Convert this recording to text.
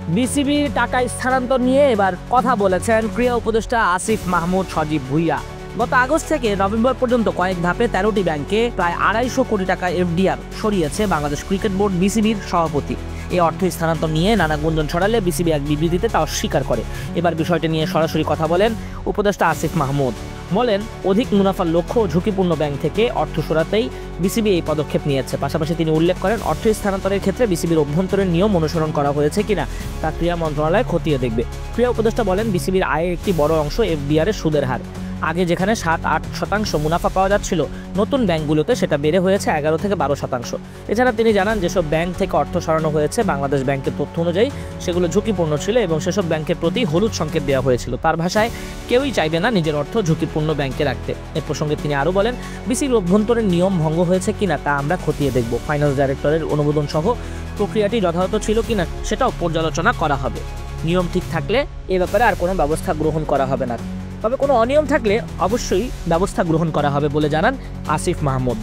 বিসিবির টাকা স্থানান্তর নিয়ে এবার কথা বলেছেন ক্রীড়া উপদেষ্টা আসিফ মাহমুদ সজীব ভুঁইয়া। গত আগস্ট থেকে নভেম্বর পর্যন্ত কয়েক ধাপে 13টি ব্যাংকে প্রায় 250 কোটি টাকা এফডিআর সরিয়েছে বাংলাদেশ ক্রিকেট বোর্ড বিসিবির সভাপতি। এই অর্থ স্থানান্তর নিয়ে নানা গুঞ্জন ছড়ালে বিসিবি এক বিবৃতিতে তা অস্বীকার করে। এবার বিষয়টি নিয়ে সরাসরি কথা বলেন উপদেষ্টা আসিফ মাহমুদ। বলেন, অধিক মুনাফার লক্ষ্য ও ঝুঁকিপূর্ণ ব্যাংক থেকে অর্থ সরাতেই বিসিবি এই পদক্ষেপ নিয়েছে। পাশাপাশি তিনি উল্লেখ করেন, অর্থ স্থানান্তরের ক্ষেত্রে বিসিবির অভ্যন্তরীণ নিয়ম অনুসরণ করা হয়েছে কিনা তা ক্রীড়া মন্ত্রণালয় খতিয়ে দেখবে। ক্রীড়া উপদেষ্টা বলেন, বিসিবির আয়ের একটি বড় অংশ এফডিআর-এর সুদের হার। আগে যেখানে 7-8% মুনাফা পাওয়া যাচ্ছিল, নতুন ব্যাংকগুলোতে সেটা বেড়ে হয়েছে 11 থেকে 12%। এছাড়া তিনি জানান, যেসব ব্যাংক থেকে অর্থ সরানো হয়েছে বাংলাদেশ ব্যাংকের তথ্য অনুযায়ী সেগুলো ঝুঁকিপূর্ণ ছিল এবং সেসব ব্যাংকের প্রতি হলুদ সংকেত দেওয়া হয়েছিল। তার ভাষায়, কেউই চাইবে না নিজের অর্থ ঝুঁকিপূর্ণ ব্যাংকে রাখতে। এ প্রসঙ্গে তিনি আরও বলেন, বিসিবির অভ্যন্তরীণ নিয়ম ভঙ্গ হয়েছে কিনা তা আমরা খতিয়ে দেখব। ফাইন্যান্স ডাইরেক্টরের অনুমোদন সহ প্রক্রিয়াটি যথাযথ ছিল কিনা সেটাও পর্যালোচনা করা হবে। নিয়ম ঠিক থাকলে এ ব্যাপারে আর কোনো ব্যবস্থা গ্রহণ করা হবে না, তবে কোনো অনিয়ম থাকলে অবশ্যই ব্যবস্থা গ্রহণ করা হবে বলে জানান আসিফ মাহমুদ।